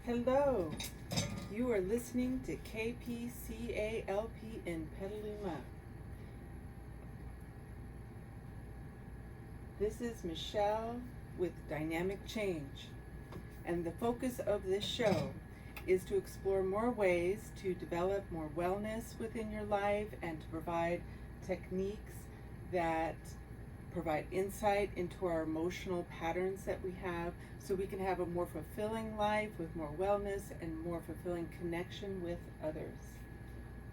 Hello, you are listening to KPCALP in Petaluma. This is Michelle with Dynamic Change, and the focus of this show is to explore more ways to develop more wellness within your life and to provide techniques that provide insight into our emotional patterns that we have so we can have a more fulfilling life with more wellness and more fulfilling connection with others.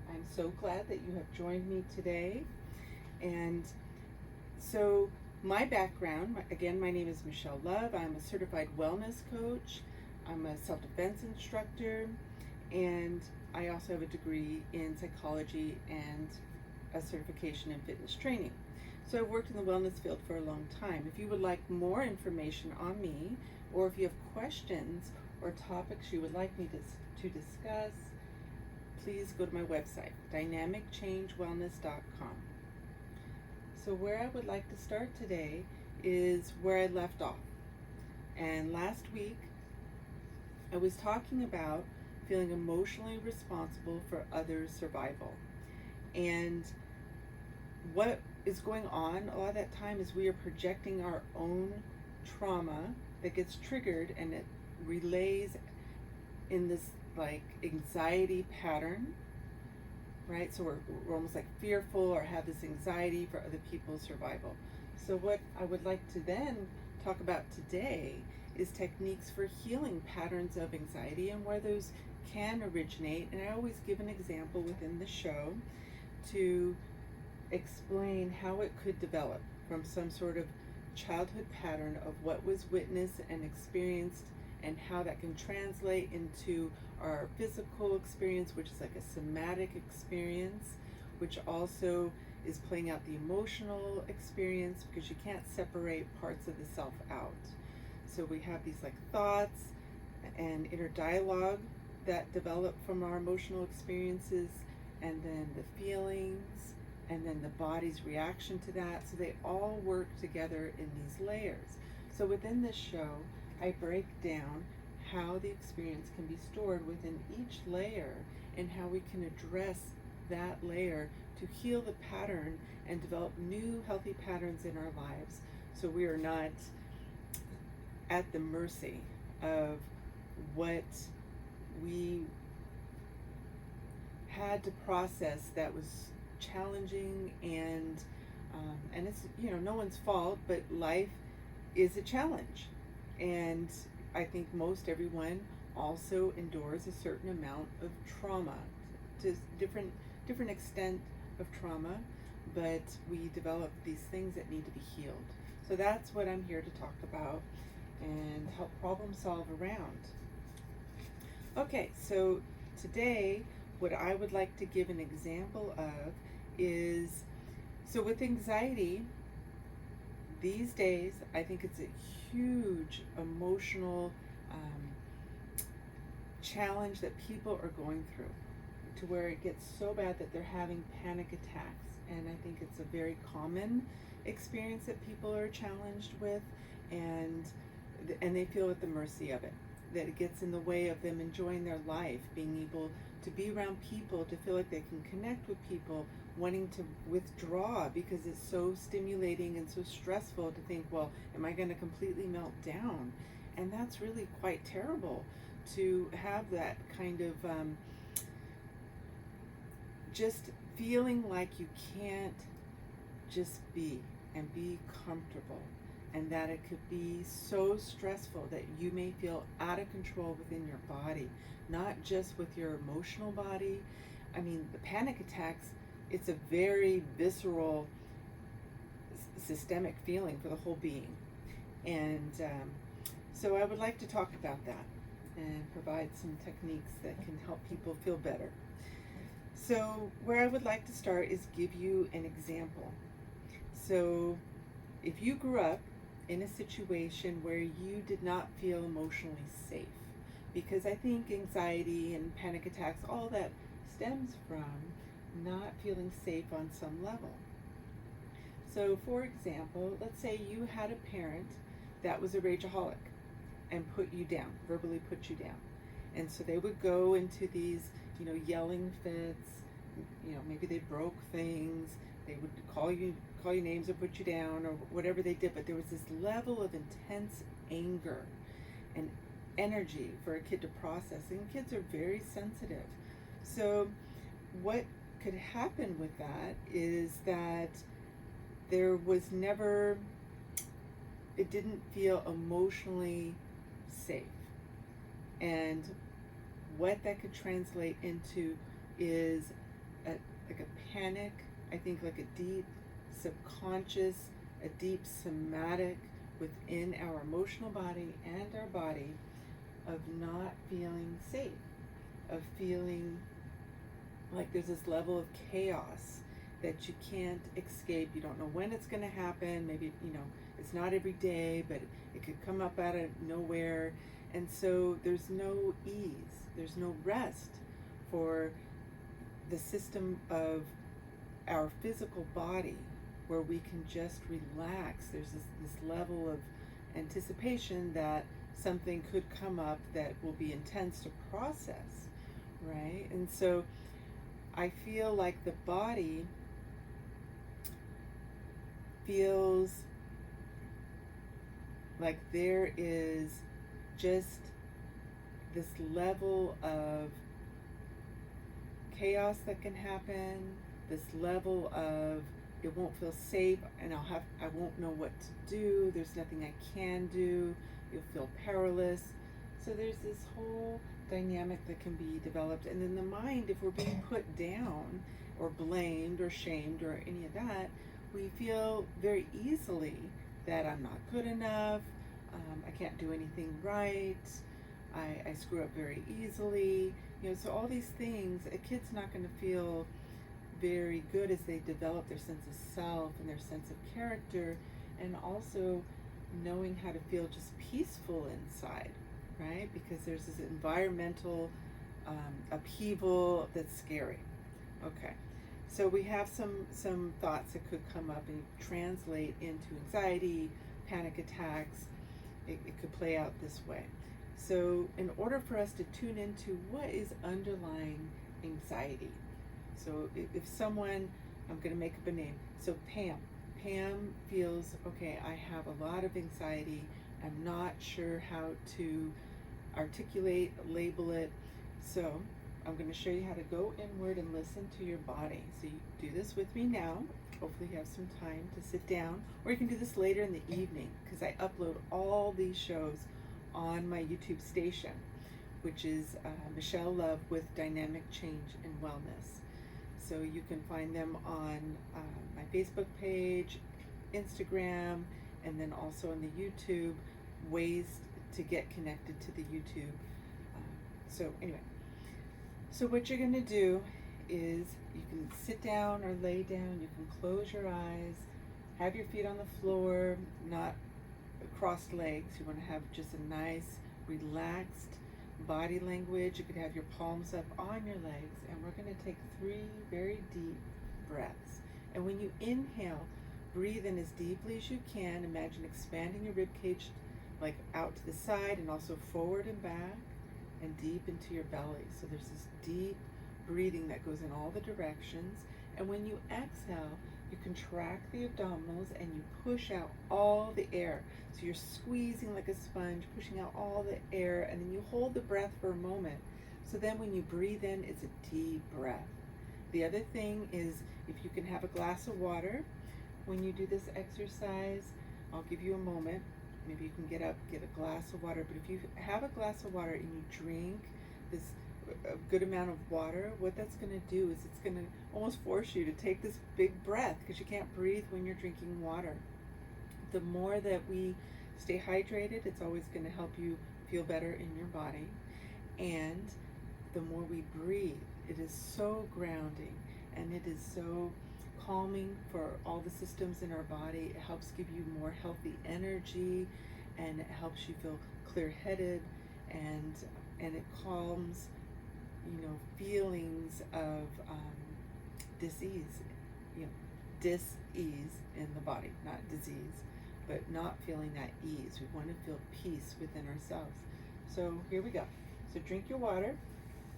I'm so glad that you have joined me today. And so my background, again, my name is Michelle Love. I'm a certified wellness coach. I'm a self-defense instructor, and I also have a degree in psychology and a certification in fitness training. So I've worked in the wellness field for a long time. If you would like more information on me, or if you have questions or topics you would like me to discuss, please go to my website, dynamicchangewellness.com. So where I would like to start today is where I left off. And last week, I was talking about feeling emotionally responsible for others' survival. And what is going on a lot of that time is we are projecting our own trauma that gets triggered, and it relays in this like anxiety pattern, right? So we're almost like fearful or have this anxiety for other people's survival. So what I would like to then talk about today is techniques for healing patterns of anxiety and where those can originate. And I always give an example within the show to explain how it could develop from some sort of childhood pattern of what was witnessed and experienced, and how that can translate into our physical experience, which is like a somatic experience, which also is playing out the emotional experience, because you can't separate parts of the self out. So we have these like thoughts and inner dialogue that develop from our emotional experiences, and then the feelings, and then the body's reaction to that. So they all work together in these layers. So within this show, I break down how the experience can be stored within each layer and how we can address that layer to heal the pattern and develop new healthy patterns in our lives, so we are not at the mercy of what we had to process that was challenging, and it's no one's fault, but life is a challenge, and I think most everyone also endures a certain amount of trauma, to different extent of trauma, but we develop these things that need to be healed. So that's what I'm here to talk about and help problem solve around. Okay, so today what I would like to give an example of is, so with anxiety these days, I think it's a huge emotional challenge that people are going through, to where it gets so bad that they're having panic attacks. And I think it's a very common experience that people are challenged with, and they feel at the mercy of it, that it gets in the way of them enjoying their life, being able to be around people, to feel like they can connect with people, wanting to withdraw because it's so stimulating and so stressful to think, well, am I going to completely melt down? And that's really quite terrible, to have that kind of just feeling like you can't just be and be comfortable, and that it could be so stressful that you may feel out of control within your body, not just with your emotional body. I mean, the panic attacks, it's a very visceral, systemic feeling for the whole being. And so I would like to talk about that and provide some techniques that can help people feel better. So where I would like to start is give you an example. So if you grew up in a situation where you did not feel emotionally safe, because I think anxiety and panic attacks, all that stems from not feeling safe on some level. So for example, let's say you had a parent that was a rageaholic and put you down, verbally put you down. And so they would go into these, yelling fits. Maybe they broke things. They would call you names or put you down or whatever they did. But there was this level of intense anger and energy for a kid to process. And kids are very sensitive. So what could happen with that is that there was never, it didn't feel emotionally safe. And what that could translate into is like a panic, I think like a deep subconscious, a deep somatic within our emotional body and our body of not feeling safe, of feeling like there's this level of chaos that you can't escape. You don't know when it's going to happen. Maybe, it's not every day, but it could come up out of nowhere. And so there's no ease, there's no rest for the system of our physical body where we can just relax. There's this level of anticipation that something could come up that will be intense to process, right? And so I feel like the body feels like there is just this level of chaos that can happen, this level of it won't feel safe, and I won't know what to do. There's nothing I can do. You'll feel powerless. So there's this whole dynamic that can be developed. And then the mind, if we're being put down or blamed or shamed or any of that, we feel very easily that I'm not good enough, I can't do anything right, I screw up very easily. So all these things, a kid's not going to feel very good as they develop their sense of self and their sense of character, and also knowing how to feel just peaceful inside, right? Because there's this environmental upheaval that's scary. Okay, so we have some thoughts that could come up and translate into anxiety, panic attacks. It could play out this way. So in order for us to tune into what is underlying anxiety, so if someone, I'm going to make up a name, so Pam feels, okay, I have a lot of anxiety, I'm not sure how to articulate, label it, so I'm going to show you how to go inward and listen to your body. So you do this with me now. Hopefully you have some time to sit down, or you can do this later in the evening, because I upload all these shows on my YouTube station, which is Michelle Love with Dynamic Change and Wellness. So you can find them on my Facebook page, Instagram, and then on the YouTube, ways to get connected to the YouTube. So anyway, so what you're going to do is you can sit down or lay down, you can close your eyes, have your feet on the floor, not crossed legs. You want to have just a nice, relaxed body language. You could have your palms up on your legs, and we're going to take 3 very deep breaths. And when you inhale, breathe in as deeply as you can. Imagine expanding your rib cage like out to the side and also forward and back and deep into your belly. So there's this deep breathing that goes in all the directions. And when you exhale, you contract the abdominals and you push out all the air. So you're squeezing like a sponge, pushing out all the air, and then you hold the breath for a moment. So then when you breathe in, it's a deep breath. The other thing is, if you can have a glass of water when you do this exercise, I'll give you a moment. Maybe you can get up, get a glass of water. But if you have a glass of water and you drink this a good amount of water, what that's going to do is it's going to almost force you to take this big breath, because you can't breathe when you're drinking water. The more that we stay hydrated, it's always going to help you feel better in your body. And the more we breathe, it is so grounding and it is so calming for all the systems in our body. It helps give you more healthy energy, and it helps you feel clear-headed, and it calms feelings of dis-ease, dis-ease in the body, not disease, but not feeling that ease. We want to feel peace within ourselves. So here we go. So drink your water,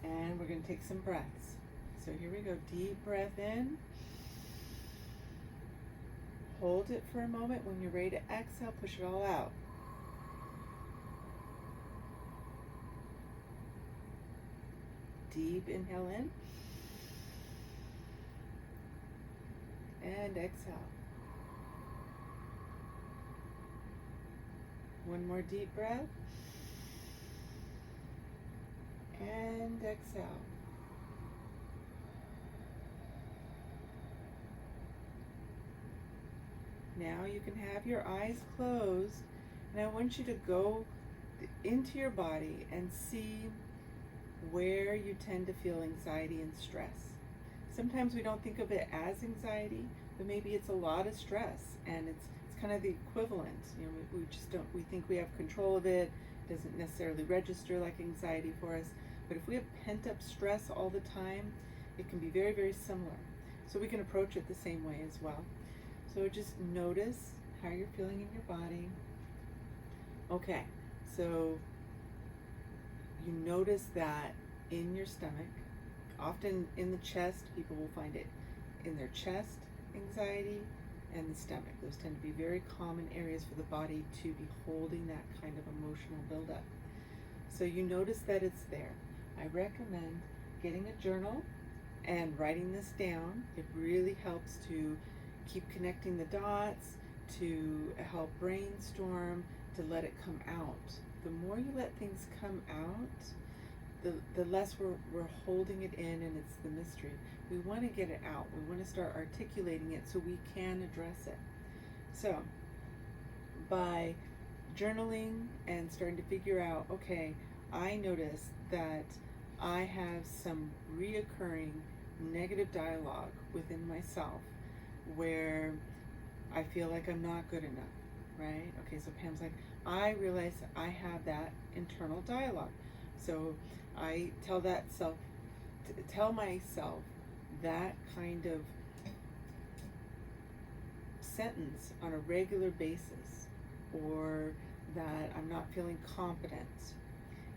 and we're going to take some breaths. So here we go. Deep breath in. Hold it for a moment. When you're ready to exhale, push it all out. Deep inhale in. And exhale. One more deep breath. And exhale. Now you can have your eyes closed, and I want you to go into your body and see where you tend to feel anxiety and stress. Sometimes we don't think of it as anxiety, but maybe it's a lot of stress, and it's kind of the equivalent. You know, we just don't, we think we have control of it. It doesn't necessarily register like anxiety for us, but if we have pent up stress all the time, it can be very, very similar. So we can approach it the same way as well. So just notice how you're feeling in your body. Okay, so you notice that in your stomach, often in the chest, people will find it in their chest, anxiety, and the stomach. Those tend to be very common areas for the body to be holding that kind of emotional buildup. So you notice that it's there. I recommend getting a journal and writing this down. It really helps to keep connecting the dots, to help brainstorm, to let it come out. The more you let things come out, the less we're holding it in, and it's the mystery. We want to get it out. We want to start articulating it so we can address it. So by journaling and starting to figure out, okay, I notice that I have some reoccurring negative dialogue within myself where I feel like I'm not good enough, right? Okay, so Pam's like, I realize I have that internal dialogue. So I tell myself that kind of sentence on a regular basis, or that I'm not feeling competent.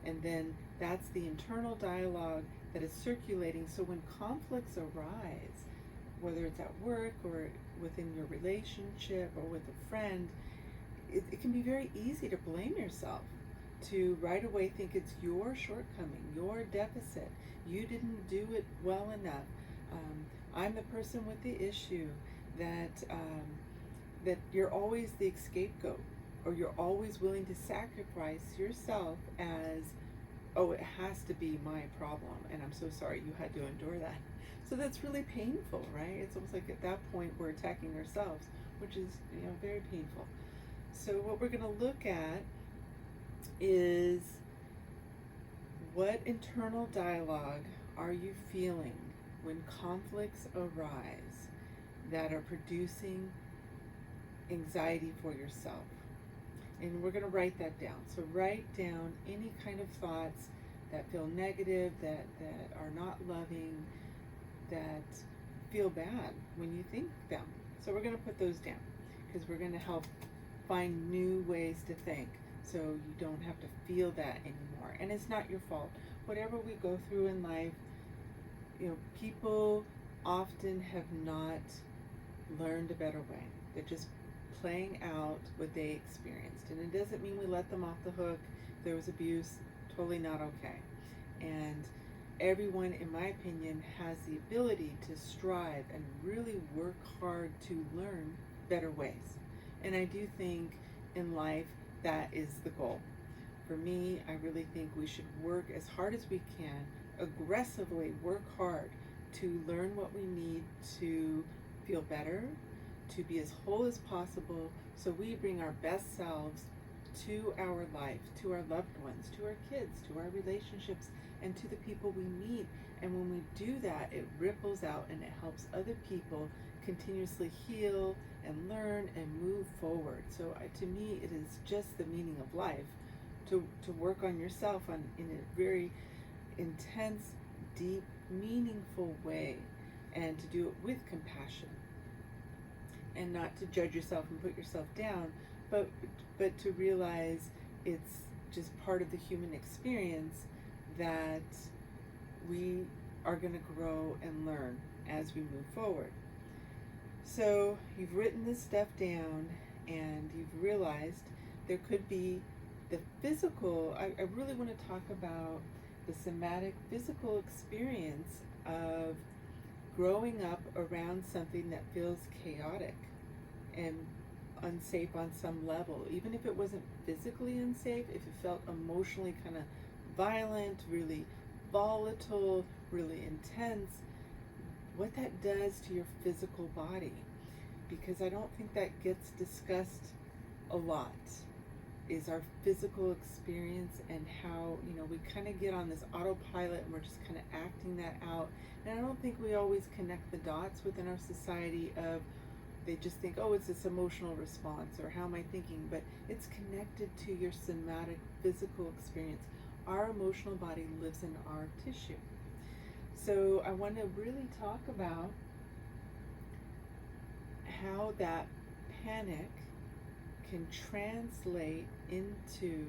And then that's the internal dialogue that is circulating. So when conflicts arise, whether it's at work or within your relationship or with a friend, it can be very easy to blame yourself, to right away think it's your shortcoming, your deficit. You didn't do it well enough. I'm the person with the issue. That you're always the scapegoat, or you're always willing to sacrifice yourself as, oh, it has to be my problem, and I'm so sorry you had to endure that. So that's really painful, right? It's almost like at that point we're attacking ourselves, which is, very painful. So what we're going to look at is, what internal dialogue are you feeling when conflicts arise that are producing anxiety for yourself? And we're going to write that down. So write down any kind of thoughts that feel negative, that are not loving, that feel bad when you think them. So we're going to put those down, because we're going to help find new ways to think, so you don't have to feel that anymore. And it's not your fault. Whatever we go through in life, people often have not learned a better way. They're just playing out what they experienced. And it doesn't mean we let them off the hook. If there was abuse, totally not okay. And everyone, in my opinion, has the ability to strive and really work hard to learn better ways. And I do think in life that is the goal. For me, I really think we should work as hard as we can, aggressively work hard to learn what we need to feel better, to be as whole as possible, so we bring our best selves to our life, to our loved ones, to our kids, to our relationships, and to the people we meet. And when we do that, it ripples out and it helps other people continuously heal and learn and move forward. So to me, it is just the meaning of life, to work on yourself in a very intense, deep, meaningful way, and to do it with compassion, and not to judge yourself and put yourself down, but to realize it's just part of the human experience, that we are going to grow and learn as we move forward. So you've written this stuff down and you've realized there could be the physical. I really want to talk about the somatic physical experience of growing up around something that feels chaotic and unsafe on some level. Even if it wasn't physically unsafe, if it felt emotionally kind of violent, really volatile, really intense, what that does to your physical body. Because I don't think that gets discussed a lot, is our physical experience and how, we kind of get on this autopilot and we're just kind of acting that out. And I don't think we always connect the dots within our society of, they just think, oh, it's this emotional response, or how am I thinking? But it's connected to your somatic physical experience. Our emotional body lives in our tissue. So I want to really talk about how that panic can translate into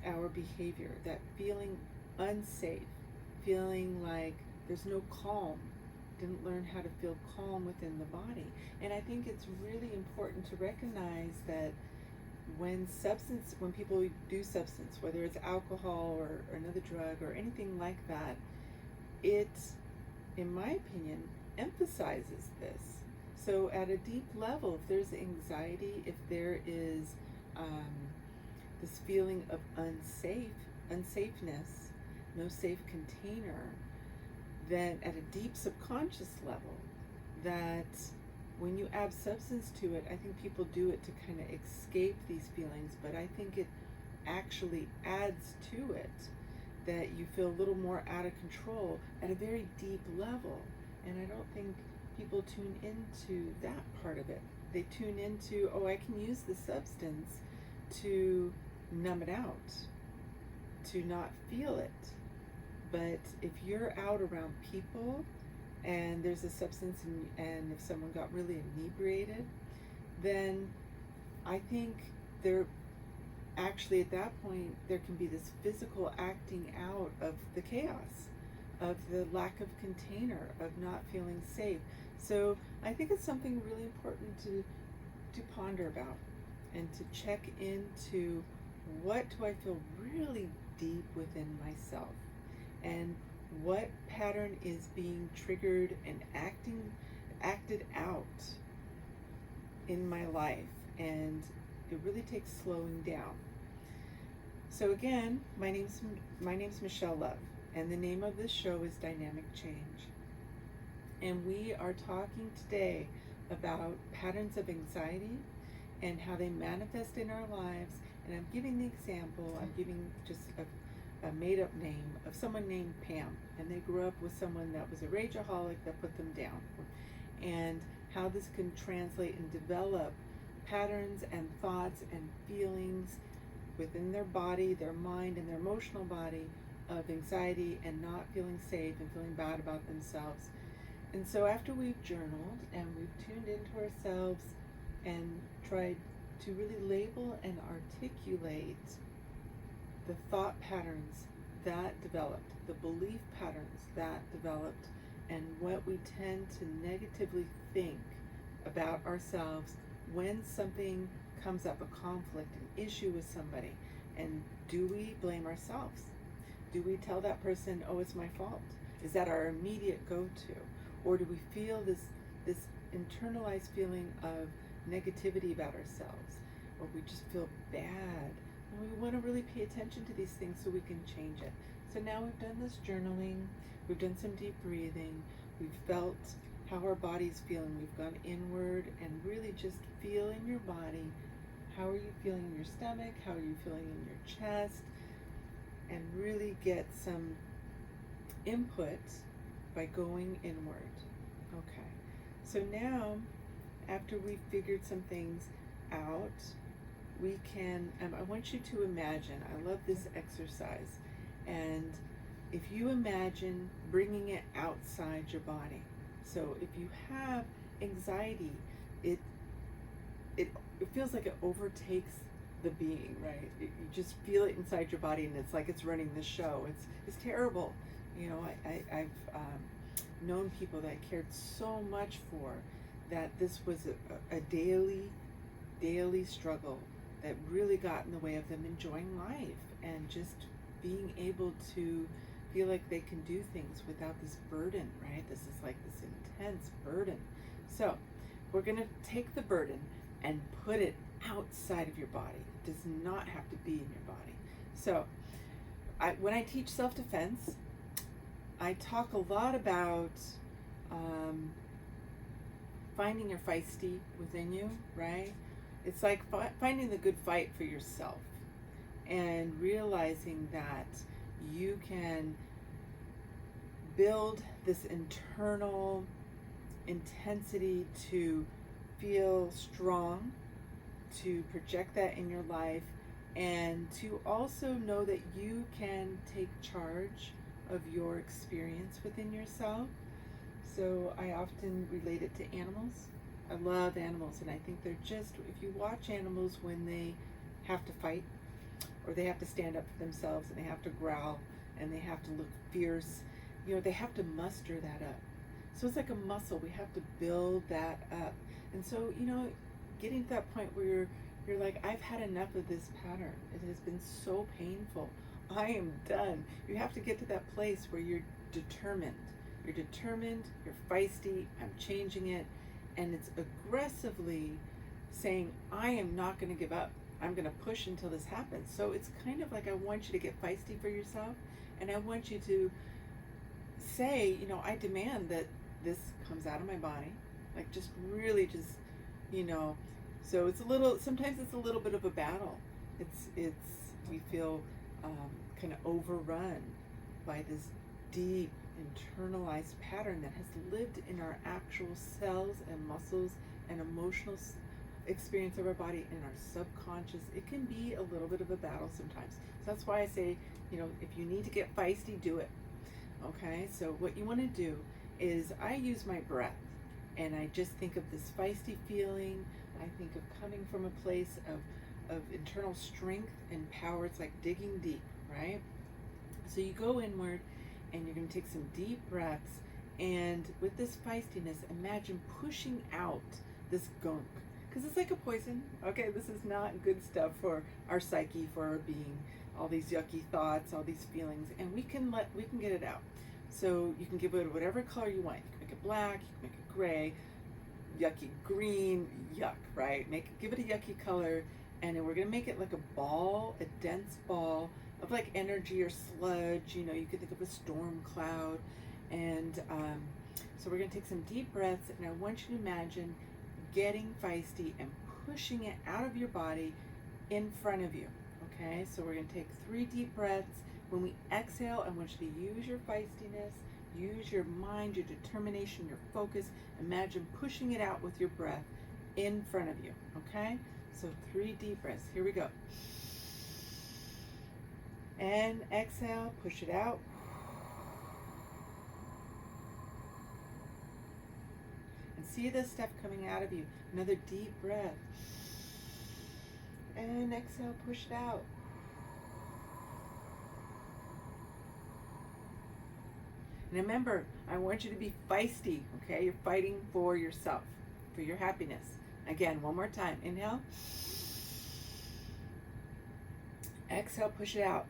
our behavior, that feeling unsafe, feeling like there's no calm, didn't learn how to feel calm within the body. And I think it's really important to recognize that when people do substance, whether it's alcohol or another drug or anything like that, it, in my opinion, emphasizes this. So at a deep level, if there's anxiety, if there is this feeling of unsafeness, no safe container, then at a deep subconscious level, that when you add substance to it, I think people do it to kind of escape these feelings, but I think it actually adds to it, that you feel a little more out of control at a very deep level. And I don't think people tune into that part of it. They tune into, oh, I can use the substance to numb it out, to not feel it. But if you're out around people and there's a substance and if someone got really inebriated, then I think there actually at that point there can be this physical acting out of the chaos, of the lack of container, of not feeling safe. So I think it's something really important to ponder about and to check into, what do I feel really deep within myself, and what pattern is being triggered and acted out in my life. And it really takes slowing down. So again, my name's Michelle Love, and the name of this show is Dynamic Change. And we are talking today about patterns of anxiety and how they manifest in our lives. And I'm giving the example, I'm giving just a made-up name of someone named Pam, and they grew up with someone that was a rageaholic that put them down, and how this can translate and develop patterns and thoughts and feelings within their body, their mind, and their emotional body of anxiety and not feeling safe and feeling bad about themselves. And so after we've journaled and we've tuned into ourselves and tried to really label and articulate the thought patterns that developed, the belief patterns that developed, and what we tend to negatively think about ourselves when something comes up, a conflict, an issue with somebody. And do we blame ourselves? Do we tell that person, oh, it's my fault? Is that our immediate go-to? Or do we feel this internalized feeling of negativity about ourselves? Or we just feel bad? And we want to really pay attention to these things so we can change it. So now we've done this journaling, we've done some deep breathing, we've felt how our body's feeling, we've gone inward and really just feel in your body. How are you feeling in your stomach? How are you feeling in your chest? And really get some input by going inward. Okay, so now after we've figured some things out, we can, I want you to imagine, I love this exercise, and if you imagine bringing it outside your body. So if you have anxiety, it feels like it overtakes the being, right? You just feel it inside your body, and it's like it's running the show. It's terrible. You know, I've known people that I cared so much for, that this was a daily struggle that really got in the way of them enjoying life and just being able to feel like they can do things without this burden, right? This is like this intense burden. So we're going to take the burden and put it outside of your body. It does not have to be in your body. So when I teach self-defense, I talk a lot about finding your feisty within you, right? It's like finding the good fight for yourself and realizing that you can build this internal intensity to feel strong, to project that in your life, and to also know that you can take charge of your experience within yourself. So I often relate it to animals. I love animals, and I think they're just, if you watch animals when they have to fight, or they have to stand up for themselves, and they have to growl, and they have to look fierce, you know, they have to muster that up. So it's like a muscle. We have to build that up. And so, you know, getting to that point where you're like, I've had enough of this pattern. It has been so painful. I am done. You have to get to that place where you're determined. You're determined, you're feisty, I'm changing it, and it's aggressively saying, I am not going to give up. I'm going to push until this happens. So it's kind of like, I want you to get feisty for yourself, and I want you to say, you know, I demand that this comes out of my body. Like, just really just, you know, so it's a little, sometimes it's a little bit of a battle. We feel kind of overrun by this deep internalized pattern that has lived in our actual cells and muscles and emotional experience of our body and our subconscious. It can be a little bit of a battle sometimes. So that's why I say, you know, if you need to get feisty, do it. Okay, so what you want to do is, I use my breath, and I just think of this feisty feeling. I think of coming from a place of internal strength and power. It's like digging deep, right? So you go inward, and you're going to take some deep breaths, and with this feistiness, imagine pushing out this gunk, because it's like a poison. Okay, this is not good stuff for our psyche, for our being. All these yucky thoughts, all these feelings, and we can get it out. So you can give it whatever color you want. You can make it black, you can make it gray, yucky green, yuck, right? Give it a yucky color, and then we're gonna make it like a ball, a dense ball of like energy or sludge. You know, you could think of a storm cloud, and so we're gonna take some deep breaths, and I want you to imagine getting feisty and pushing it out of your body in front of you. Okay, so we're going to take 3 deep breaths. When we exhale, I want you to use your feistiness, use your mind, your determination, your focus. Imagine pushing it out with your breath in front of you. Okay, so 3 deep breaths. Here we go. And exhale, push it out. And see this stuff coming out of you. Another deep breath. And exhale, push it out. And remember, I want you to be feisty, okay? You're fighting for yourself, for your happiness. Again, one more time. Inhale. Exhale, push it out.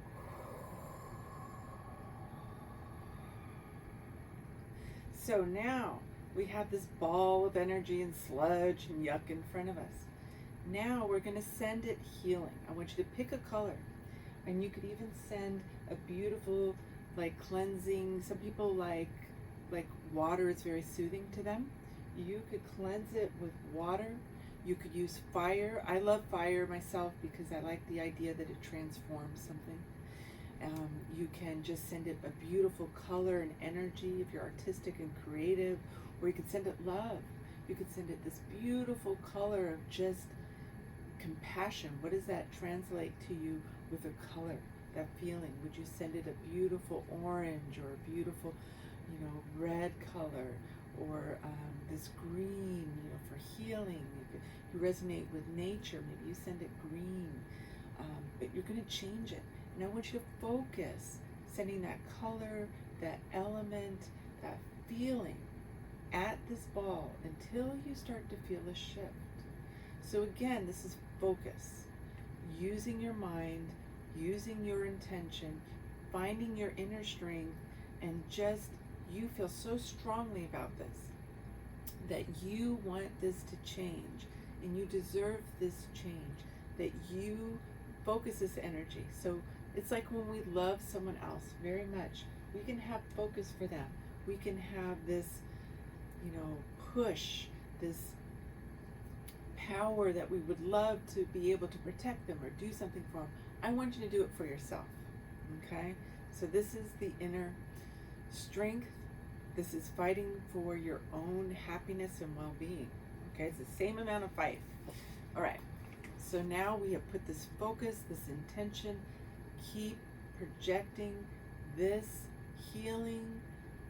So now we have this ball of energy and sludge and yuck in front of us. Now we're going to send it healing. I want you to pick a color, and you could even send a beautiful, like, cleansing. Some people like water. It's very soothing to them. You could cleanse it with water. You could use fire. I love fire myself because I like the idea that it transforms something. You can just send it a beautiful color and energy if you're artistic and creative, or you could send it love. You could send it this beautiful color of just compassion. What does that translate to you with a color, that feeling? Would you send it a beautiful orange, or a beautiful, you know, red color, or this green, you know, for healing? You resonate with nature, maybe you send it green. but you're going to change it. And I want you to focus, sending that color, that element, that feeling at this ball until you start to feel a shift. So again, this is focus, using your mind, using your intention, finding your inner strength, and just you feel so strongly about this that you want this to change and you deserve this change, that you focus this energy. So it's like when we love someone else very much, we can have focus for them. We can have this, push, this power that we would love to be able to protect them or do something for them. I want you to do it for yourself, okay? So this is the inner strength. This is fighting for your own happiness and well-being, okay? It's the same amount of fight. All right, so now we have put this focus, this intention, keep projecting this healing,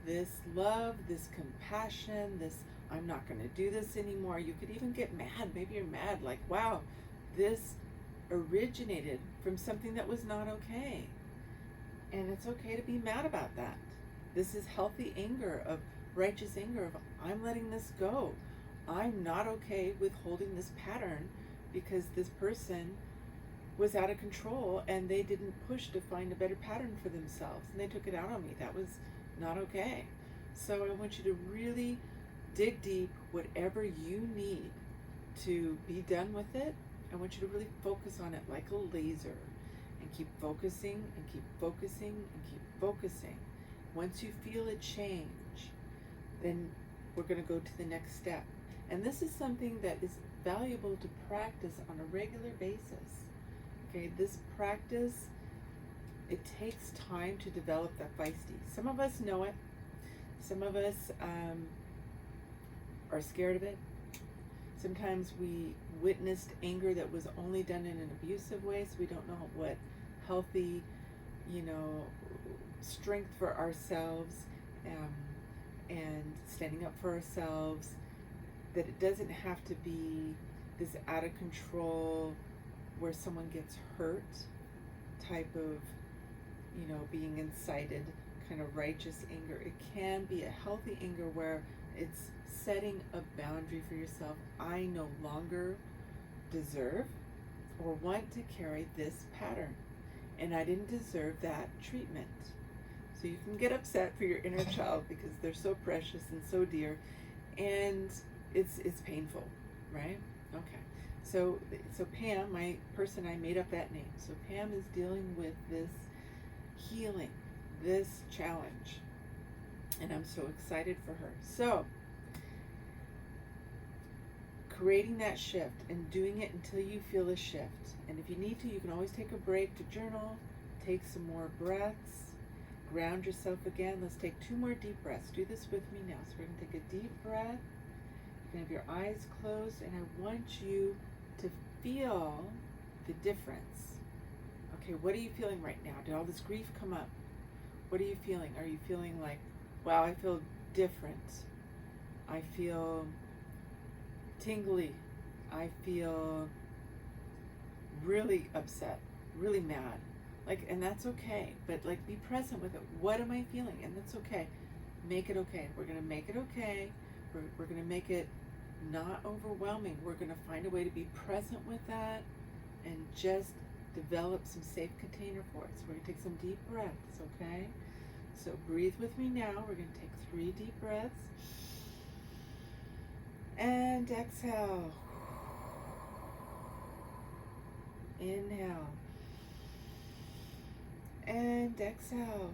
this love, this compassion, this I'm not going to do this anymore. You could even get mad. Maybe you're mad, like, wow, this originated from something that was not okay. And it's okay to be mad about that. This is healthy anger, of righteous anger, of I'm letting this go. I'm not okay with holding this pattern because this person was out of control and they didn't push to find a better pattern for themselves and they took it out on me. That was not okay. So I want you to really dig deep, whatever you need to be done with it. I want you to really focus on it like a laser and keep focusing and keep focusing and keep focusing. Once you feel a change, then we're going to go to the next step. And this is something that is valuable to practice on a regular basis. Okay, this practice, it takes time to develop that feisty. Some of us know it. Some of us are scared of it. Sometimes we witnessed anger that was only done in an abusive way, so we don't know what healthy, strength for ourselves and standing up for ourselves, that it doesn't have to be this out of control where someone gets hurt type of, being incited kind of righteous anger. It can be a healthy anger where it's setting a boundary for yourself. I no longer deserve or want to carry this pattern, and I didn't deserve that treatment. So you can get upset for your inner child because they're so precious and so dear, and it's painful, right? Okay. So Pam, my person, I made up that name. So Pam is dealing with this healing, this challenge, and I'm so excited for her. So creating that shift and doing it until you feel a shift. And if you need to, you can always take a break to journal, take some more breaths, ground yourself again. Let's take 2 more deep breaths. Do this with me now. So we're going to take a deep breath. You can have your eyes closed, and I want you to feel the difference. Okay, what are you feeling right now? Did all this grief come up? What are you feeling? Are you feeling like, wow, I feel different. I feel tingly. I feel really upset, really mad. And that's okay, but be present with it. What am I feeling? And that's okay. Make it okay. We're going to make it okay. We're going to make it not overwhelming. We're going to find a way to be present with that and just develop some safe container for it. So we're going to take some deep breaths, okay? So breathe with me now. We're going to take 3 deep breaths. And exhale. Inhale. And exhale.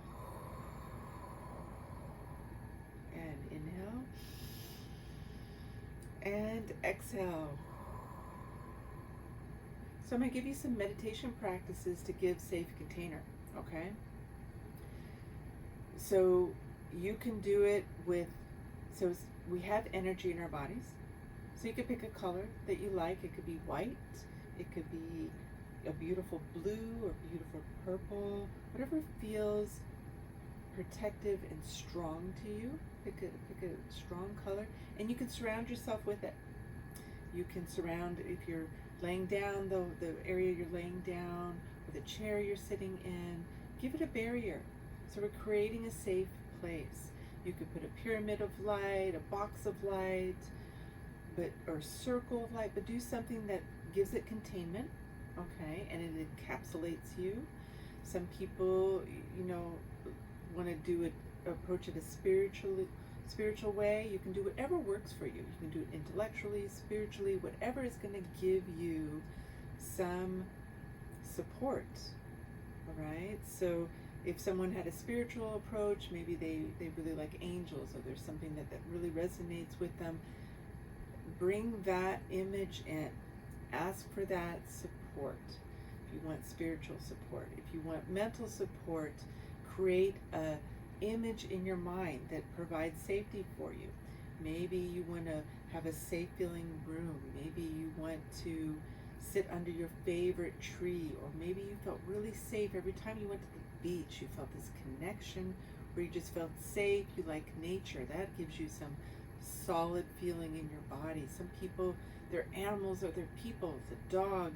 And inhale. And exhale. So I'm going to give you some meditation practices to give safe container, okay? So you can do it with, we have energy in our bodies. So you could pick a color that you like. It could be white. It could be a beautiful blue or beautiful purple. Whatever feels protective and strong to you. Pick a strong color. And you can surround yourself with it. You can surround, if you're laying down, the area you're laying down, or the chair you're sitting in, give it a barrier. So we're creating a safe place. You could put a pyramid of light, a box of light, or a circle of light, but do something that gives it containment, okay, and it encapsulates you. Some people, want to do it, approach it a spiritual way. You can do whatever works for you. You can do it intellectually, spiritually, whatever is going to give you some support. All right. So if someone had a spiritual approach, maybe they really like angels, or there's something that really resonates with them, bring that image in. Ask for that support. If you want spiritual support, if you want mental support, create a image in your mind that provides safety for you. Maybe you want to have a safe feeling room. Maybe you want to sit under your favorite tree, or maybe you felt really safe every time you went to the beach. You felt this connection where you just felt safe. You like nature. That gives you some solid feeling in your body. Some people, their animals or their people, the dog,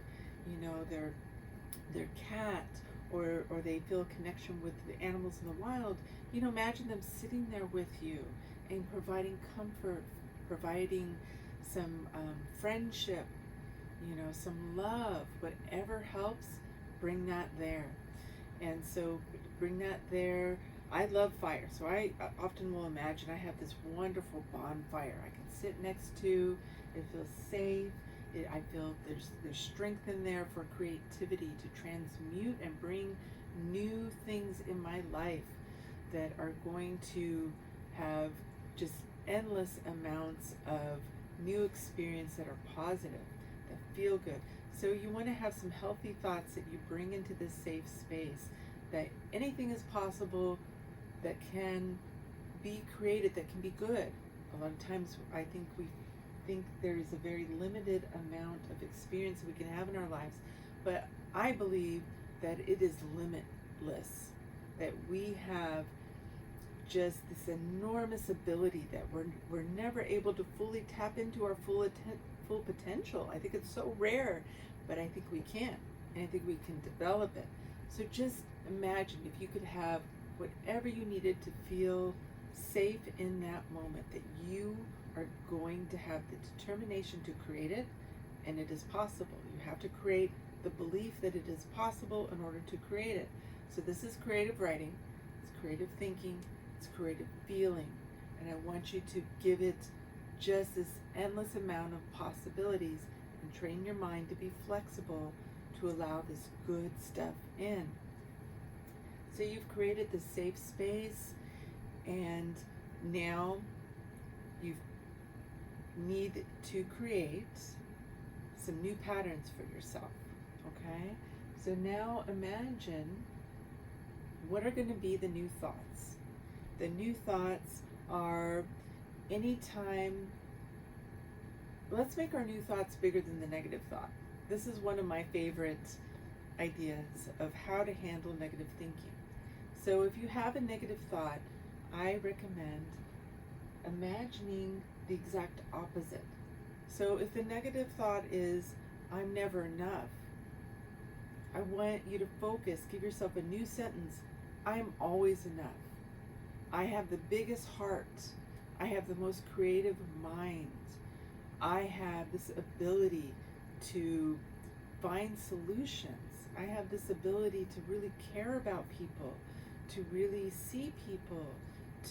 their cat, or they feel a connection with the animals in the wild. Imagine them sitting there with you and providing comfort, providing some friendship, some love, whatever helps, bring that there. And so bring that there. I love fire, so I often will imagine I have this wonderful bonfire I can sit next to. It feels safe. I feel there's strength in there for creativity to transmute and bring new things in my life that are going to have just endless amounts of new experience that are positive, that feel good. So you want to have some healthy thoughts that you bring into this safe space, that anything is possible that can be created, that can be good. A lot of times I think we think there is a very limited amount of experience we can have in our lives, but I believe that it is limitless, that we have just this enormous ability that we're never able to fully tap into our full potential. I think it's so rare, but I think we can, and I think we can develop it. So just imagine if you could have whatever you needed to feel safe in that moment, that you are going to have the determination to create it, and it is possible. You have to create the belief that it is possible in order to create it. So this is creative writing, it's creative thinking, it's creative feeling, and I want you to give it just this endless amount of possibilities and train your mind to be flexible to allow this good stuff in. So you've created this safe space, and now you need to create some new patterns for yourself, okay? So now imagine, what are going to be the new thoughts? The new thoughts are anytime, let's make our new thoughts bigger than the negative thought. This is one of my favorite ideas of how to handle negative thinking. So if you have a negative thought, I recommend imagining the exact opposite. So if the negative thought is, I'm never enough, I want you to focus, give yourself a new sentence, I'm always enough. I have the biggest heart. I have the most creative mind. I have this ability to find solutions. I have this ability to really care about people, to really see people,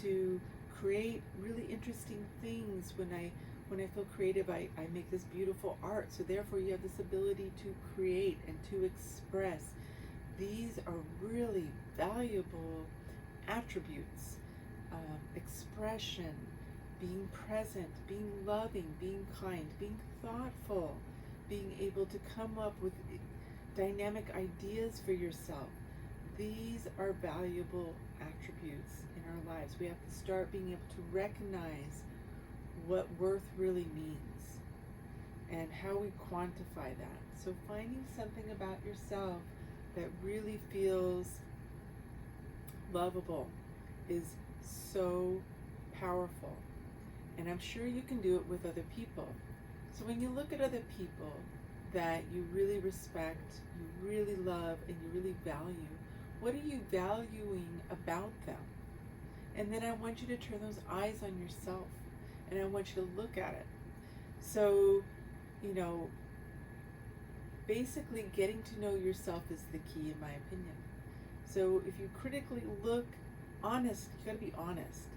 to create really interesting things. When I feel creative, I make this beautiful art. So therefore you have this ability to create and to express. These are really valuable attributes. Expression, being present, being loving, being kind, being thoughtful, being able to come up with dynamic ideas for yourself. These are valuable attributes in our lives. We have to start being able to recognize what worth really means and how we quantify that. So finding something about yourself that really feels lovable is so powerful. And I'm sure you can do it with other people. So when you look at other people, that you really respect, you really love, and you really value? What are you valuing about them? And then I want you to turn those eyes on yourself, and I want you to look at it. So, you know, basically getting to know yourself is the key, in my opinion. So if you critically look, honest, you got to be honest.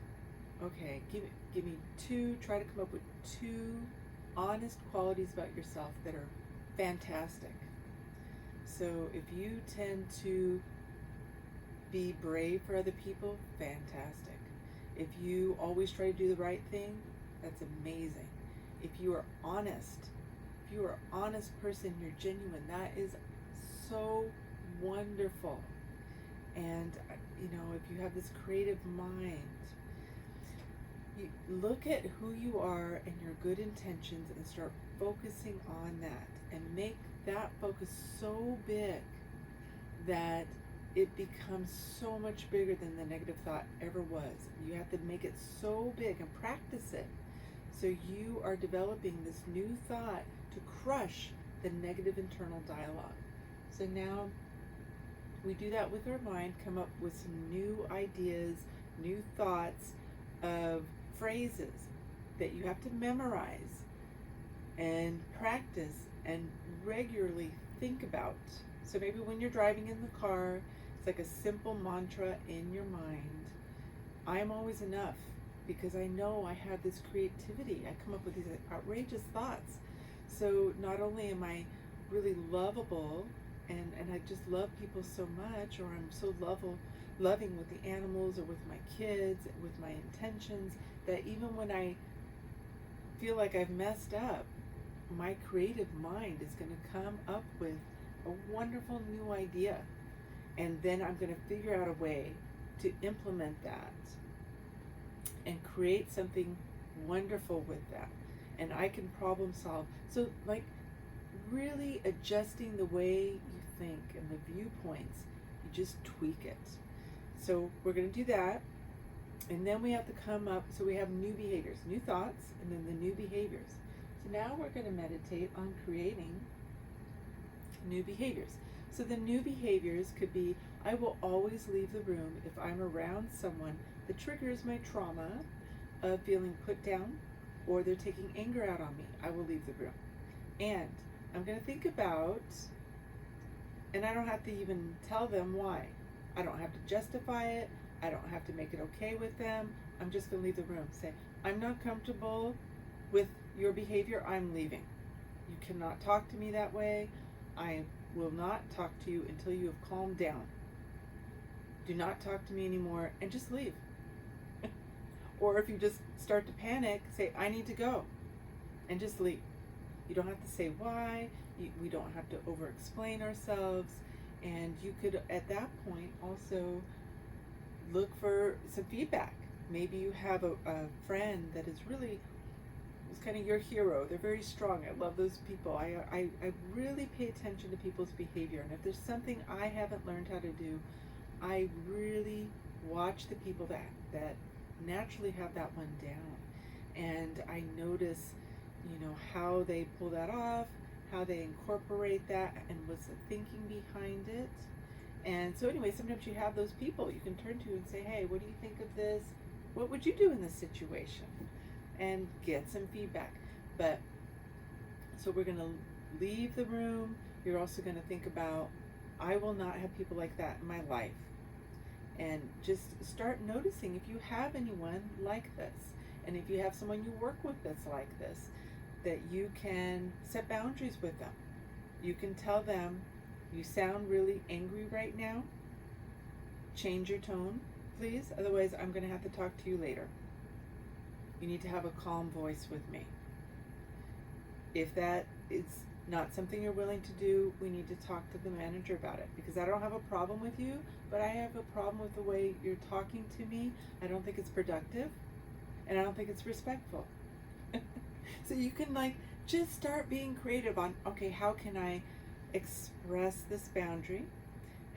Okay, give me try to come up with two honest qualities about yourself that are fantastic. So if you tend to be brave for other people, fantastic. If you always try to do the right thing, that's amazing. If you are honest, if you are an honest person, you're genuine, that is so wonderful. And you know, if you have this creative mind, you look at who you are and your good intentions and start focusing on that, and make that focus so big that it becomes so much bigger than the negative thought ever was. You have to make it so big and practice it. So you are developing this new thought to crush the negative internal dialogue. So now we do that with our mind, come up with some new ideas, new thoughts of phrases that you have to memorize and practice and regularly think about. So maybe when you're driving in the car, it's like a simple mantra in your mind. I'm always enough, because I know I have this creativity. I come up with these outrageous thoughts. So not only am I really lovable, and I just love people so much, or I'm so loving with the animals or with my kids, with my intentions, that even when I feel like I've messed up, my creative mind is going to come up with a wonderful new idea. And then I'm going to figure out a way to implement that and create something wonderful with that. And I can problem solve. So like really adjusting the way you think and the viewpoints, you just tweak it. So we're going to do that. And then we have to come up, so we have new behaviors, new thoughts, and then the new behaviors. So now we're going to meditate on creating new behaviors. So the new behaviors could be, I will always leave the room if I'm around someone that triggers my trauma of feeling put down, or they're taking anger out on me. I will leave the room. And I'm going to think about, and I don't have to even tell them why. I don't have to justify it. I don't have to make it okay with them. I'm just going to leave the room. Say, I'm not comfortable with your behavior. I'm leaving. You cannot talk to me that way. I will not talk to you until you have calmed down. Do not talk to me anymore, and just leave. Or if you just start to panic, say, I need to go, and just leave. You don't have to say why. We don't have to over-explain ourselves. And you could, at that point, also look for some feedback. Maybe you have a friend that is really, is kind of your hero. They're very strong. I love those people. I really pay attention to people's behavior. And if there's something I haven't learned how to do, I really watch the people that naturally have that one down. And I notice, you know, how they pull that off, how they incorporate that, and what's the thinking behind it. And so anyway, sometimes you have those people you can turn to and say, hey, what do you think of this? What would you do in this situation? And get some feedback. But so we're going to leave the room. You're also going to think about, I will not have people like that in my life. And just start noticing if you have anyone like this, and if you have someone you work with that's like this, that you can set boundaries with them. You can tell them, you sound really angry right now. Change your tone, please. Otherwise, I'm going to have to talk to you later. You need to have a calm voice with me. If that is not something you're willing to do, we need to talk to the manager about it, because I don't have a problem with you, but I have a problem with the way you're talking to me. I don't think it's productive, and I don't think it's respectful. So you can just start being creative on, okay, how can I express this boundary?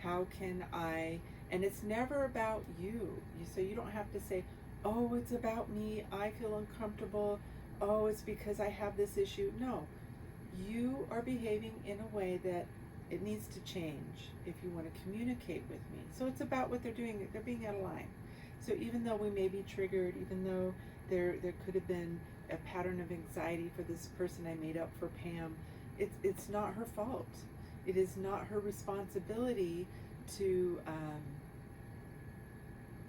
How can I, and it's never about you. So you don't have to say, oh, it's about me, I feel uncomfortable, oh, it's because I have this issue. No, you are behaving in a way that it needs to change if you want to communicate with me. So it's about what they're doing. They're being out of line. So even though we may be triggered, even though there could have been a pattern of anxiety for this person I made up for Pam, it's not her fault. It is not her responsibility to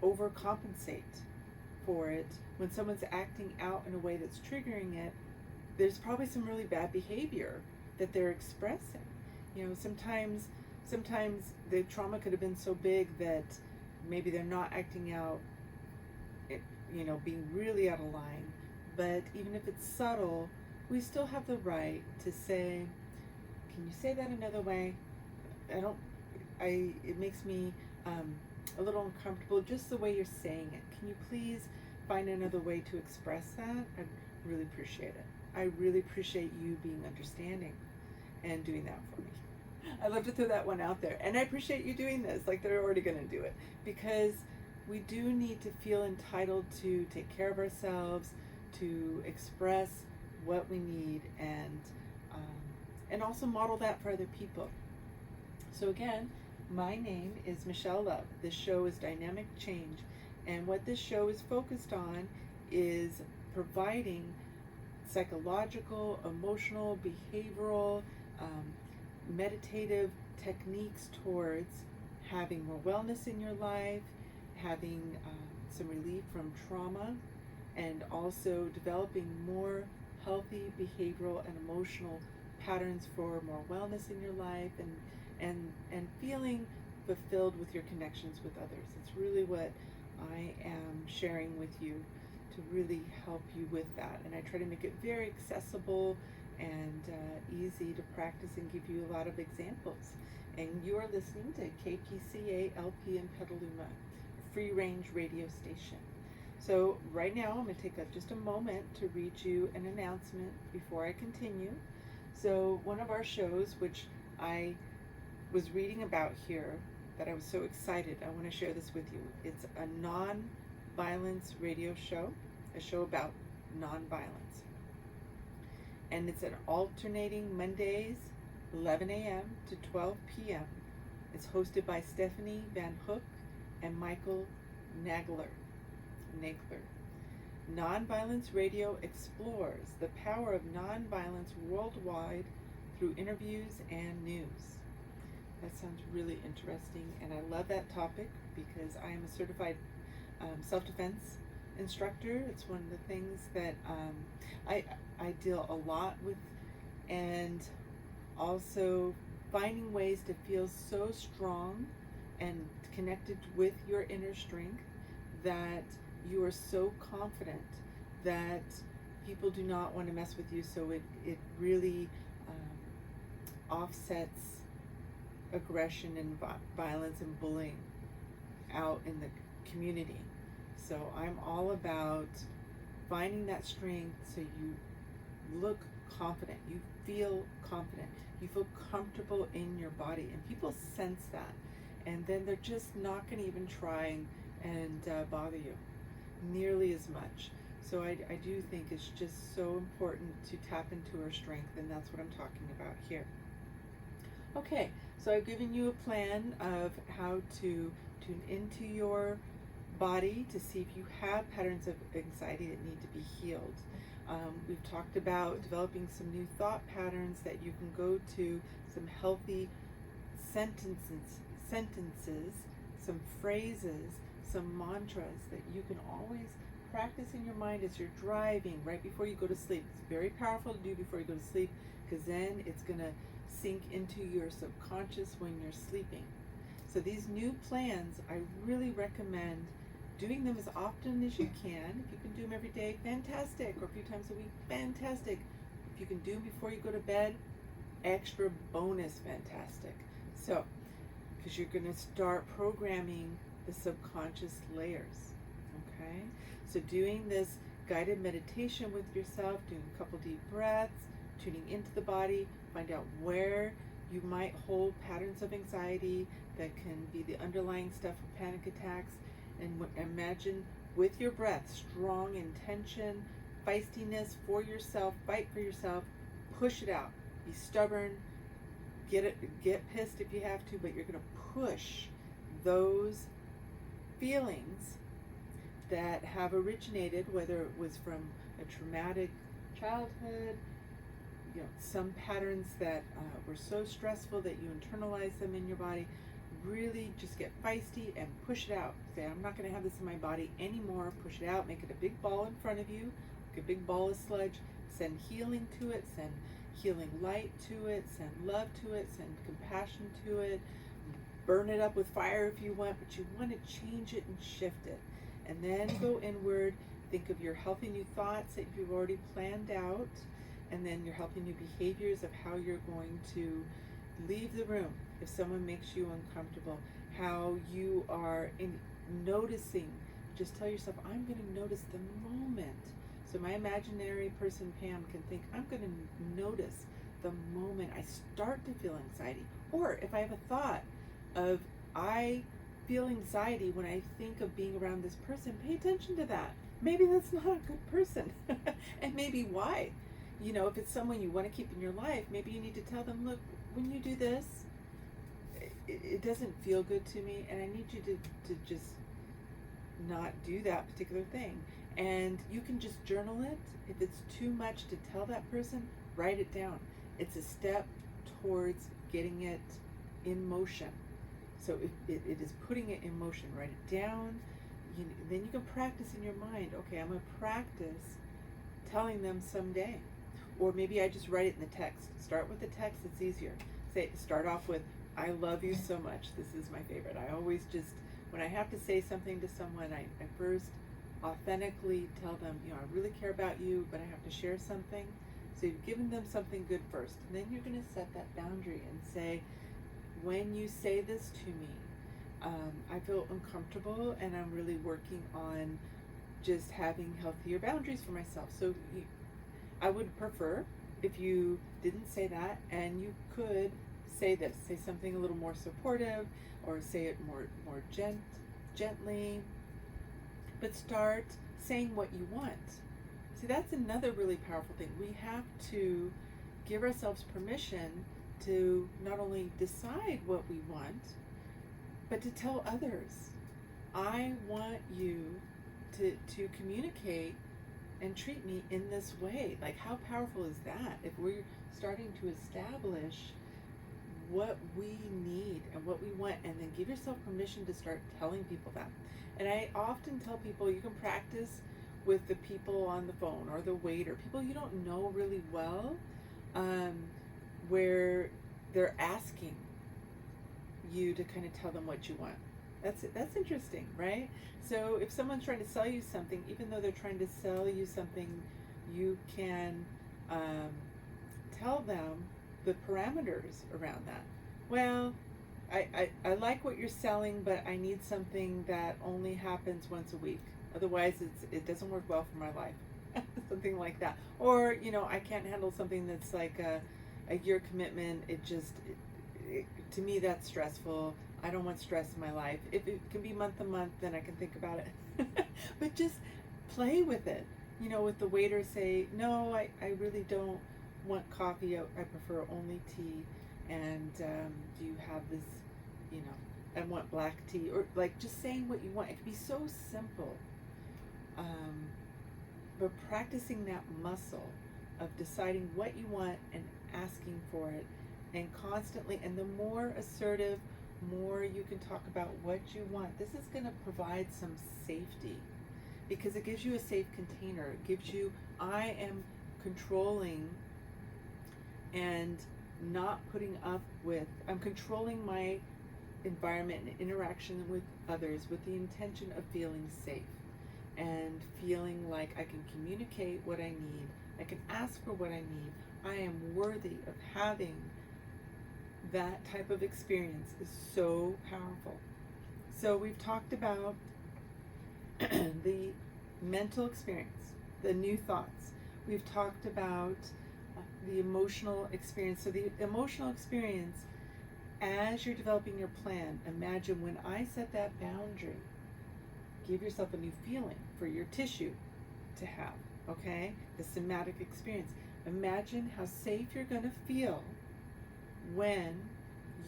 overcompensate for it. When someone's acting out in a way that's triggering it, there's probably some really bad behavior that they're expressing. Sometimes the trauma could have been so big that maybe they're not acting out, being really out of line. But even if it's subtle, we still have the right to say, can you say that another way? It makes me a little uncomfortable just the way you're saying it. Can you please find another way to express that? I'd really appreciate it. I really appreciate you being understanding and doing that for me. I love to throw that one out there. And I appreciate you doing this, like they're already going to do it. Because we do need to feel entitled to take care of ourselves, to express what we need, and also model that for other people. So again, my name is Michelle Love. This show is Dynamic Change. And what this show is focused on is providing psychological, emotional, behavioral, meditative techniques towards having more wellness in your life, having some relief from trauma, and also developing more healthy behavioral and emotional patterns for more wellness in your life, and feeling fulfilled with your connections with others. It's really what I am sharing with you to really help you with that. And I try to make it very accessible and easy to practice and give you a lot of examples. And you are listening to KPCA LP in Petaluma, free range radio station. So right now I'm going to take just a moment to read you an announcement before I continue. So one of our shows, which I was reading about here, that I was so excited, I want to share this with you. It's a non-violence radio show, a show about non-violence. And it's an alternating Mondays, 11 a.m. to 12 p.m. It's hosted by Stephanie Van Hook and Michael Nagler. Nonviolence Radio explores the power of nonviolence worldwide through interviews and news. That sounds really interesting, and I love that topic because I am a certified self-defense instructor. It's one of the things that I deal a lot with, and also finding ways to feel so strong and connected with your inner strength that you are so confident that people do not want to mess with you. So it really offsets aggression and violence and bullying out in the community. So I'm all about finding that strength so you look confident, you feel confident, you feel comfortable in your body, and people sense that, and then they're just not going to even try and bother you nearly as much. So I do think it's just so important to tap into our strength, and that's what I'm talking about here. Okay, so I've given you a plan of how to tune into your body to see if you have patterns of anxiety that need to be healed. We've talked about developing some new thought patterns that you can go to, some healthy sentences, some phrases, some mantras that you can always practice in your mind as you're driving, right before you go to sleep. It's very powerful to do before you go to sleep, because then it's going to sink into your subconscious when you're sleeping. So these new plans, I really recommend doing them as often as you can. If you can do them every day, fantastic. Or a few times a week, fantastic. If you can do them before you go to bed, extra bonus, fantastic. So, because you're going to start programming the subconscious layers, okay? So doing this guided meditation with yourself, doing a couple deep breaths, tuning into the body, find out where you might hold patterns of anxiety that can be the underlying stuff for panic attacks, and imagine with your breath strong intention, feistiness for yourself, fight for yourself, push it out, be stubborn, get pissed if you have to, but you're going to push those feelings that have originated, whether it was from a traumatic childhood, some patterns that were so stressful that you internalize them in your body. Really just get feisty and push it out. Say, I'm not going to have this in my body anymore. Push it out. Make it a big ball in front of you, like a big ball of sludge. Send healing to it. Send healing light to it. Send love to it. Send compassion to it. Burn it up with fire if you want, but you want to change it and shift it. And then go inward. Think of your healthy new thoughts that you've already planned out, and then your healthy new behaviors of how you're going to leave the room if someone makes you uncomfortable, how you are noticing. Just tell yourself, I'm going to notice the moment. So my imaginary person Pam can think, I'm going to notice the moment I start to feel anxiety. Or if I have a thought of, I feel anxiety when I think of being around this person, pay attention to that. Maybe that's not a good person. And maybe why. If it's someone you want to keep in your life, maybe you need to tell them, look, when you do this, it doesn't feel good to me, and I need you to just not do that particular thing. And you can just journal it. If it's too much to tell that person, write it down. It's a step towards getting it in motion. So it is putting it in motion. Write it down. Then you can practice in your mind. Okay, I'm going to practice telling them someday. Or maybe I just write it in the text. Start with the text, it's easier. Start off with, I love you so much. This is my favorite. I always just, when I have to say something to someone, I first authentically tell them, I really care about you, but I have to share something. So you've given them something good first. And then you're going to set that boundary and say, when you say this to me, I feel uncomfortable, and I'm really working on just having healthier boundaries for myself. So I would prefer if you didn't say that, and you could say this. Say something a little more supportive, or say it more gently. But start saying what you want. See, that's another really powerful thing. We have to give ourselves permission to not only decide what we want, but to tell others, I want you to communicate and treat me in this way. Like, how powerful is that? If we're starting to establish what we need and what we want, and then give yourself permission to start telling people that. And I often tell people, you can practice with the people on the phone or the waiter, people you don't know really well, where they're asking you to kind of tell them what you want. That's interesting, right? So if someone's trying to sell you something, even though they're trying to sell you something, you can tell them the parameters around that. Well, I like what you're selling, but I need something that only happens once a week. Otherwise, it doesn't work well for my life. Something like that. Or, I can't handle something that's like a year commitment. To me, that's stressful. I don't want stress in my life. If it can be month to month, then I can think about it. But just play with it. With the waiter, say, no, I really don't want coffee. I prefer only tea. And do you have this, I want black tea. Or like just saying what you want. It can be so simple. But practicing that muscle of deciding what you want and asking for it, and constantly, and the more assertive, more you can talk about what you want. This is going to provide some safety, because it gives you a safe container. It gives you, I am controlling and not putting up with, I'm controlling my environment and interaction with others with the intention of feeling safe and feeling like I can communicate what I need. I can ask for what I need. I am worthy of having that type of experience. Is so powerful. So we've talked about the mental experience, the new thoughts. We've talked about the emotional experience. So the emotional experience, as you're developing your plan, imagine when I set that boundary, give yourself a new feeling for your tissue to have, okay? The somatic experience. Imagine how safe you're going to feel when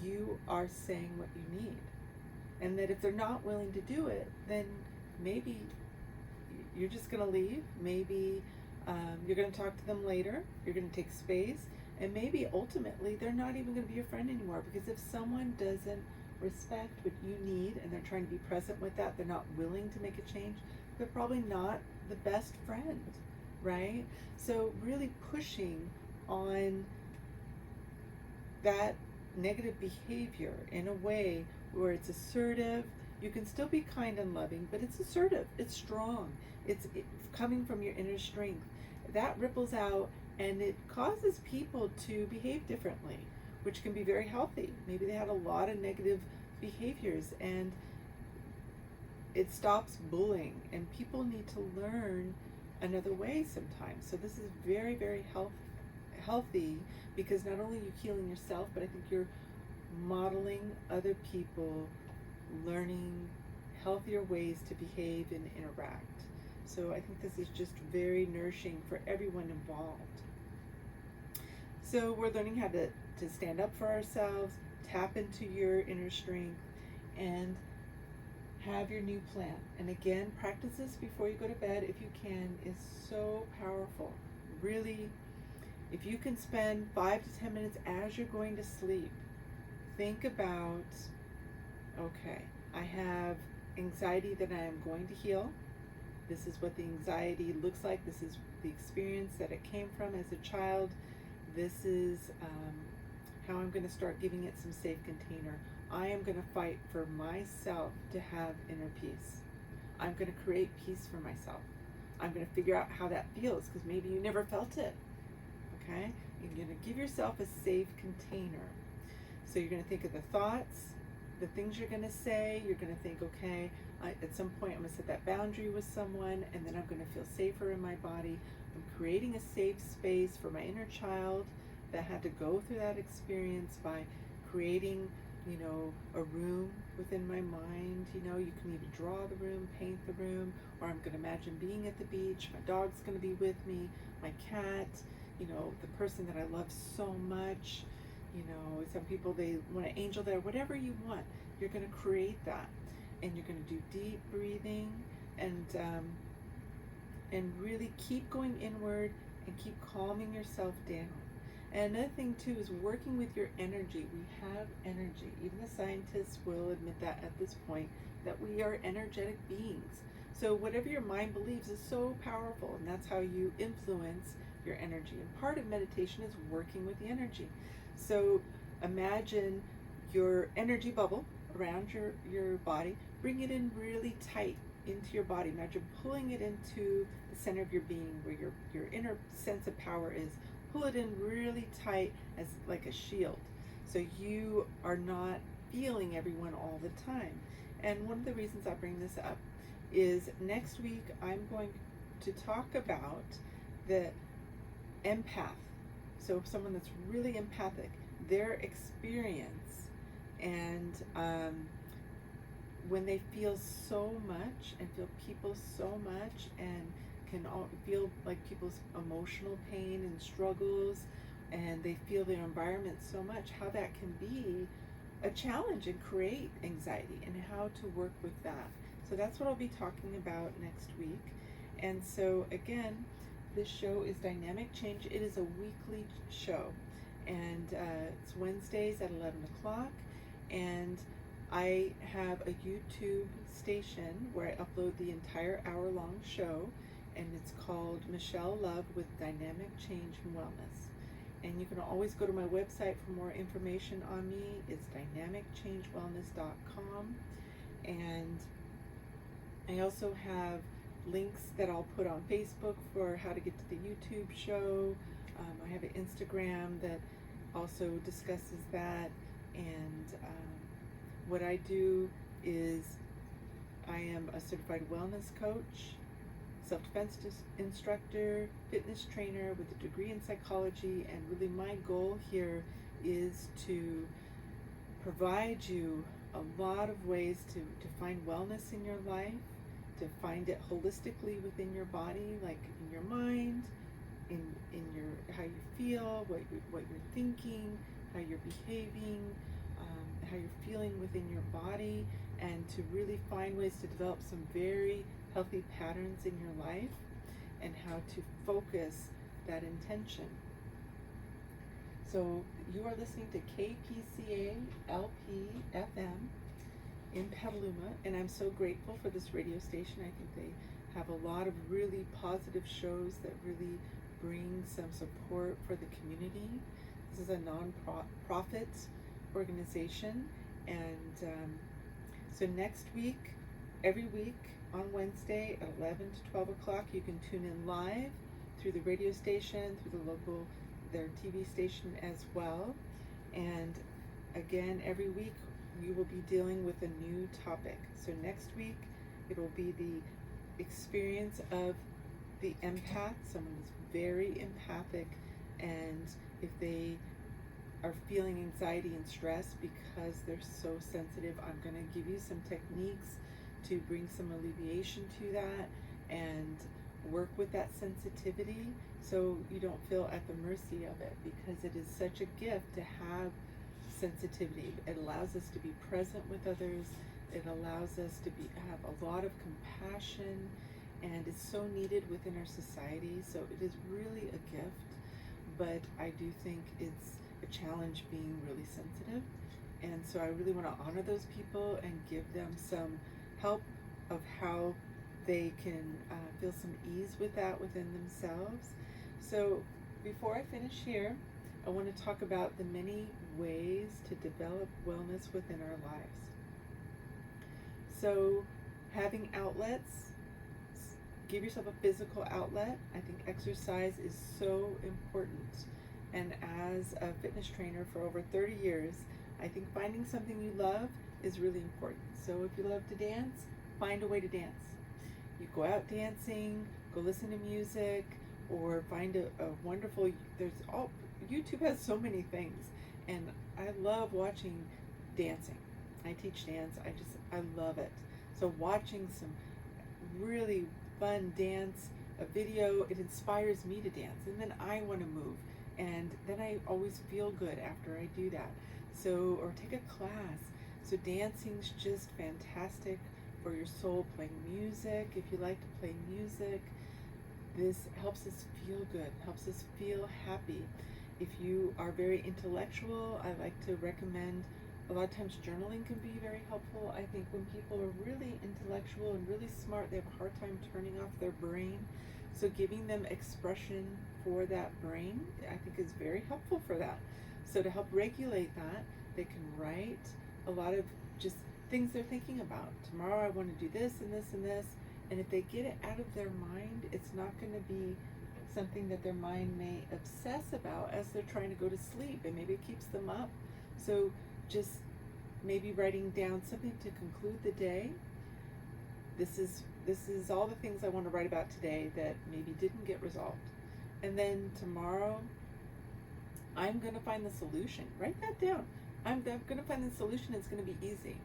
you are saying what you need. And that if they're not willing to do it, then maybe you're just going to leave. Maybe you're going to talk to them later. You're going to take space. And maybe ultimately they're not even going to be your friend anymore, because if someone doesn't respect what you need and they're trying to be present with that, they're not willing to make a change, they're probably not the best friend, right? So really pushing on that negative behavior in a way where it's assertive. You can still be kind and loving, but it's assertive, it's strong, it's coming from your inner strength. That ripples out and it causes people to behave differently, which can be very healthy. Maybe they had a lot of negative behaviors, and it stops bullying, and people need to learn another way sometimes. So this is very, very healthy, because not only are you healing yourself, but I think you're modeling other people learning healthier ways to behave and interact. So I think this is just very nourishing for everyone involved. So we're learning how to stand up for ourselves, tap into your inner strength, and have your new plan. And again, practice this before you go to bed if you can. Is so powerful. Really, if you can spend 5 to 10 minutes as you're going to sleep, think about, okay, I have anxiety that I am going to heal. This is what the anxiety looks like. This is the experience that it came from as a child. This is how I'm going to start giving it some safe container. I am going to fight for myself to have inner peace. I'm going to create peace for myself. I'm going to figure out how that feels, because maybe you never felt it. Okay? You're going to give yourself a safe container. So you're going to think of the thoughts, the things you're going to say. You're going to think, okay, at some point I'm going to set that boundary with someone, and then I'm going to feel safer in my body. I'm creating a safe space for my inner child that had to go through that experience by creating, a room within my mind. You can either draw the room, paint the room, or I'm going to imagine being at the beach. My dog's going to be with me, my cat, the person that I love so much. Some people, they want an angel there. Whatever you want, you're going to create that, and you're going to do deep breathing and really keep going inward and keep calming yourself down. And another thing too is working with your energy. We have energy. Even the scientists will admit that at this point, that we are energetic beings. So whatever your mind believes is so powerful, and that's how you influence your energy. And part of meditation is working with the energy. So imagine your energy bubble around your body. Bring it in really tight into your body. Imagine pulling it into the center of your being, where your inner sense of power is. Pull it in really tight, as like a shield, so you are not feeling everyone all the time. And one of the reasons I bring this up is next week I'm going to talk about the empath. So someone that's really empathic, their experience, and when they feel so much and feel people so much, and can feel like people's emotional pain and struggles, and they feel their environment so much, how that can be a challenge and create anxiety, and how to work with that. So that's what I'll be talking about next week. And so again, this show is Dynamic Change. It is a weekly show, and it's Wednesdays at 11 o'clock, and I have a YouTube station where I upload the entire hour-long show, and it's called Michelle Love with Dynamic Change and Wellness. And you can always go to my website for more information on me. It's dynamicchangewellness.com. And I also have links that I'll put on Facebook for how to get to the YouTube show. I have an Instagram that also discusses that. And what I do is I am a certified wellness coach, self-defense instructor, fitness trainer with a degree in psychology, and really my goal here is to provide you a lot of ways to find wellness in your life, to find it holistically within your body, like in your mind, in your how you feel, what you're thinking, how you're behaving, how you're feeling within your body, and to really find ways to develop some very healthy patterns in your life, and how to focus that intention. So you are listening to KPCA LP FM in Petaluma, and I'm so grateful for this radio station. I think they have a lot of really positive shows that really bring some support for the community. This is a non-profit organization, and so next week, every week on Wednesday at 11 to 12 o'clock, you can tune in live through the radio station, through their TV station as well. And again, every week we will be dealing with a new topic. So next week it will be the experience of the empath, someone who's very empathic, and if they are feeling anxiety and stress because they're so sensitive, I'm going to give you some techniques to bring some alleviation to that and work with that sensitivity so you don't feel at the mercy of it, because it is such a gift to have sensitivity. It allows us to be present with others. It allows us to have a lot of compassion, and it's so needed within our society. So it is really a gift, but I do think it's a challenge being really sensitive. And so I really want to honor those people and give them some help of how they can feel some ease with that within themselves. So before I finish here, I want to talk about the many ways to develop wellness within our lives. So having outlets, give yourself a physical outlet. I think exercise is so important. And as a fitness trainer for over 30 years, I think finding something you love is really important. So if you love to dance, find a way to dance. You go out dancing, go listen to music, or find a wonderful, YouTube has so many things, and I love watching dancing. I teach dance, I love it. So watching some really fun dance, a video, it inspires me to dance, and then I want to move, and then I always feel good after I do that. So, or take a class. So dancing's just fantastic for your soul. Playing music, if you like to play music, this helps us feel good, helps us feel happy. If you are very intellectual, I like to recommend, a lot of times journaling can be very helpful. I think when people are really intellectual and really smart, they have a hard time turning off their brain. So giving them expression for that brain, I think, is very helpful for that. So to help regulate that, they can write a lot of just things they're thinking about. Tomorrow I want to do this and this and this. And if they get it out of their mind, it's not going to be something that their mind may obsess about as they're trying to go to sleep, and maybe it keeps them up. So just maybe writing down something to conclude the day. This is all the things I want to write about today that maybe didn't get resolved. And then tomorrow, I'm going to find the solution. Write that down. I'm going to find the solution. It's going to be easy.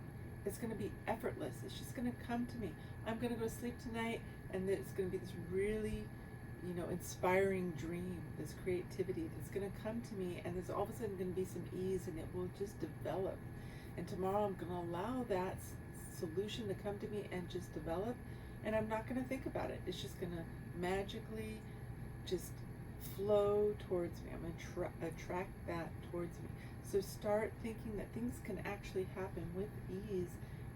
It's going to be effortless. It's just going to come to me. I'm going to go to sleep tonight, and it's going to be this really, inspiring dream, this creativity that's going to come to me, and there's all of a sudden going to be some ease, and it will just develop. And tomorrow I'm going to allow that solution to come to me and just develop, and I'm not going to think about it. It's just going to magically just flow towards me. I'm going to attract that towards me. So start thinking that things can actually happen with ease,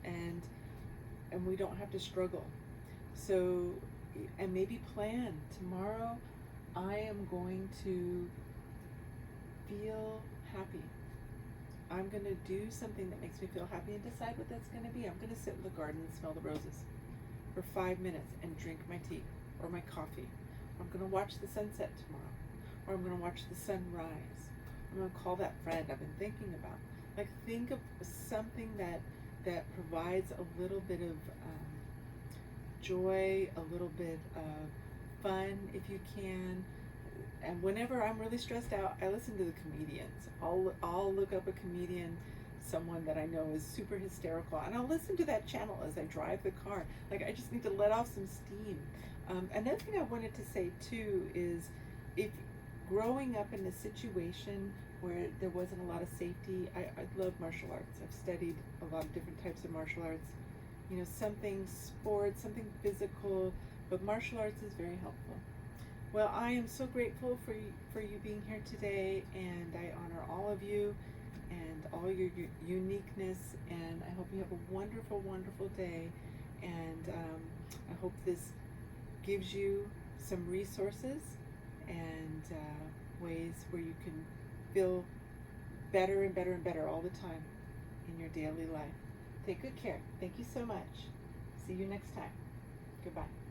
and we don't have to struggle. So, and maybe plan, tomorrow I am going to feel happy. I'm going to do something that makes me feel happy, and decide what that's going to be. I'm going to sit in the garden and smell the roses for 5 minutes and drink my tea or my coffee. I'm going to watch the sunset tomorrow, or I'm going to watch the sun rise. I'm going to call that friend I've been thinking about. Like, think of something that provides a little bit of joy, a little bit of fun, if you can. And whenever I'm really stressed out, I listen to the comedians. I'll look up a comedian, someone that I know is super hysterical, and I'll listen to that channel as I drive the car. Like, I just need to let off some steam. Another thing I wanted to say too is if growing up in a situation where there wasn't a lot of safety, I love martial arts. I've studied a lot of different types of martial arts. You know, something sports, something physical, but martial arts is very helpful. Well, I am so grateful for you being here today, and I honor all of you and all your uniqueness, and I hope you have a wonderful, wonderful day, and I hope this gives you some resources and ways where you can feel better and better and better all the time in your daily life. Take good care. Thank you so much. See you next time. Goodbye.